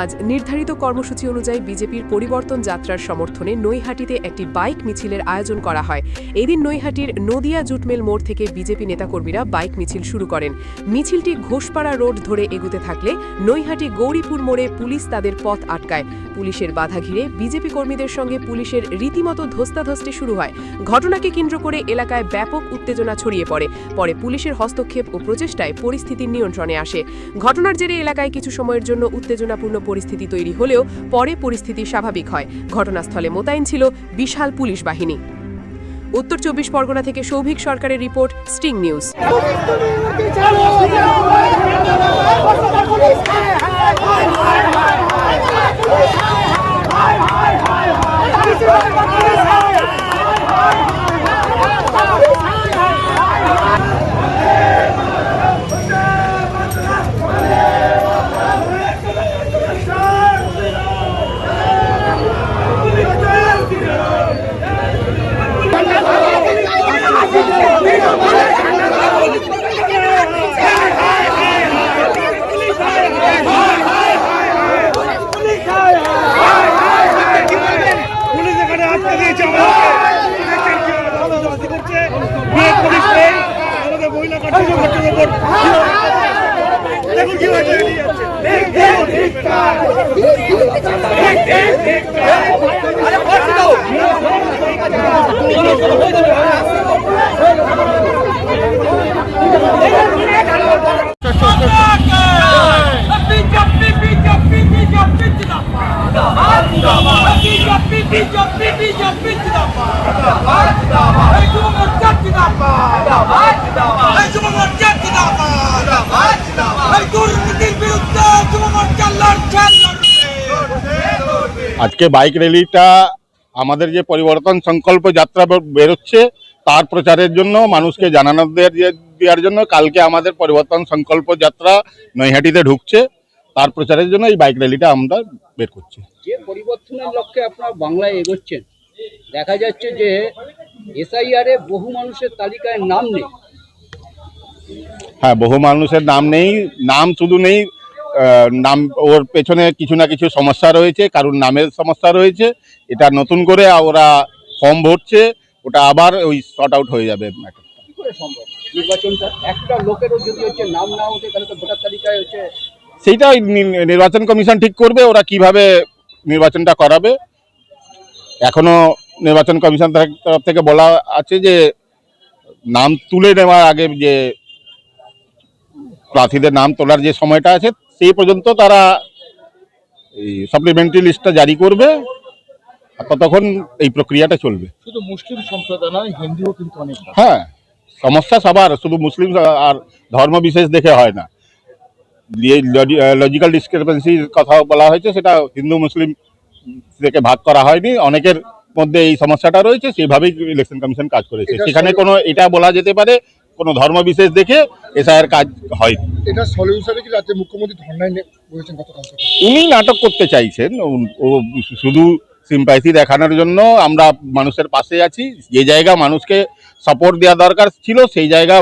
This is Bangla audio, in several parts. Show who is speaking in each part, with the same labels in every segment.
Speaker 1: আজ নির্ধারিত কর্মসূচি অনুযায়ী বিজেপির পরিবর্তন যাত্রার সমর্থনে নৈহাটিতে একটি বাইক মিছিলের আয়োজন করা হয়। এদিন নৈহাটির নদিয়া জুটমেল মোড় থেকে বিজেপি নেতাকর্মীরা বাইক মিছিল শুরু করেন। মিছিলটি ঘোষপাড়া রোড ধরে এগুতে থাকলে নৈহাটি গৌরীপুর মোড়ে পুলিশ তাদের পথ আটকায়। পুলিশের বাধা ঘিরে বিজেপি কর্মীদের সঙ্গে পুলিশের রীতিমতো ধস্তাধস্তি শুরু হয়। ঘটনাকে কেন্দ্র করে এলাকায় ব্যাপক উত্তেজনা ছড়িয়ে পড়ে। পরে পুলিশের হস্তক্ষেপ ও প্রচেষ্টায় পরিস্থিতি নিয়ন্ত্রণে আসে। ঘটনার জেরে এলাকায় কিছু সময়ের জন্য উত্তেজনাপূর্ণ পরিস্থিতি তৈরি হলেও পরে পরিস্থিতি স্বাভাবিক হয়। ঘটনাস্থলে মোতায়েন ছিল বিশাল পুলিশ বাহিনী। উত্তর 24 পরগনা থেকে সৌভিক সরকারের রিপোর্ট, স্টিং নিউজ।
Speaker 2: আজকে বাইক র্যালিটা আমাদের যে পরিবর্তন সংকল্প যাত্রা বেরোচ্ছে তার প্রচারের জন্য, মানুষকে জানানো দেওয়ার জন্য কালকে আমাদের পরিবর্তন সংকল্প যাত্রা নৈহাটিতে ঢুকছে, তার প্রচারের জন্য এই বাইক র্যালিটা আমরা বের করছি।
Speaker 3: যে পরিবর্তনের লক্ষ্যে আপনারা বাংলায় এগোচ্ছেন, দেখা যাচ্ছে যে এসআইআর এ বহু মানুষের তালিকায় নাম নেই।
Speaker 2: হ্যাঁ, বহু মানুষের নাম নেই, নাম শুধু নেই, নাম ওর পেছনে কিছু না কিছু সমস্যা রয়েছে, কারণ নামের সমস্যা রয়েছে। এটা নতুন করে ওরা ফর্ম ভরছে, ওটা আবার ওই শর্ট আউট হয়ে যাবে।
Speaker 3: কি করে সম্ভব? নির্বাচনটা একটা লোকেরও যদি নাম না ওঠে তাহলে তো ভোটার তালিকায়
Speaker 2: সেইটা নির্বাচন কমিশন ঠিক করবে ওরা কিভাবে নির্বাচনটা করাবে। এখনো নির্বাচন কমিশন তরফ থেকে বলা আছে যে নাম তুলে নেওয়ার আগে যে প্রার্থীদের নাম তোলার যে সময়টা আছে সেই পর্যন্ত তারা এই সাপ্লিমেন্টারি লিস্টটা জারি করবে, ততক্ষণ এই প্রক্রিয়াটা চলবে।
Speaker 4: শুধু মুসলিম সম্প্রদায় নয়, হিন্দুও কিন্তু অনেক।
Speaker 2: হ্যাঁ, সমস্যা সবার, শুধু মুসলিম আর ধর্ম বিশেষ দেখে হয় না। যে লজিক্যাল ডিসক্রিপেন্সির কথা বলা হয়েছে সেটা হিন্দু মুসলিম থেকে ভাগ করা হয়নি, অনেকের মধ্যে এই সমস্যাটা রয়েছে, সেইভাবেই ইলেকশন কমিশন কাজ করেছে। সেখানে কোনো এটা বলা যেতে পারে কোনো ধর্ম বিশেষ দেখে এসআইআর কাজ হয়।
Speaker 4: এটা সলিউশনে কি রাজ্যের মুখ্যমন্ত্রী ধর্নায় বলেছেন গতকাল?
Speaker 2: উনি নাটক করতে চাইছেন, ও শুধু সিম্প্যাথি দেখানোর জন্য আমরা মানুষের পাশে আছি। যে জায়গা মানুষকে সাপোর্ট দেওয়া দরকার ছিল সেই জায়গা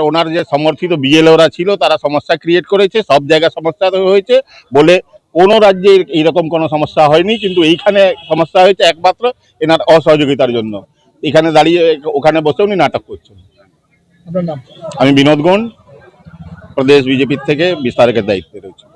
Speaker 2: ওনার যে সমর্থিত বিএলওরা ছিল তারা সমস্যা ক্রিয়েট করেছে, সব জায়গায় সমস্যা হয়েছে বলে কোনো রাজ্যে এইরকম কোনো সমস্যা হয়নি, কিন্তু এইখানে সমস্যা হয়েছে একমাত্র এনার অসহযোগিতার জন্য। এখানে দাঁড়িয়ে ওখানে বসে উনি নাটক করছেন।
Speaker 4: আপনার নাম?
Speaker 2: আমি বিনোদ গণ, প্রদেশ বিজেপির থেকে বিস্তারকের দায়িত্বে রয়েছে।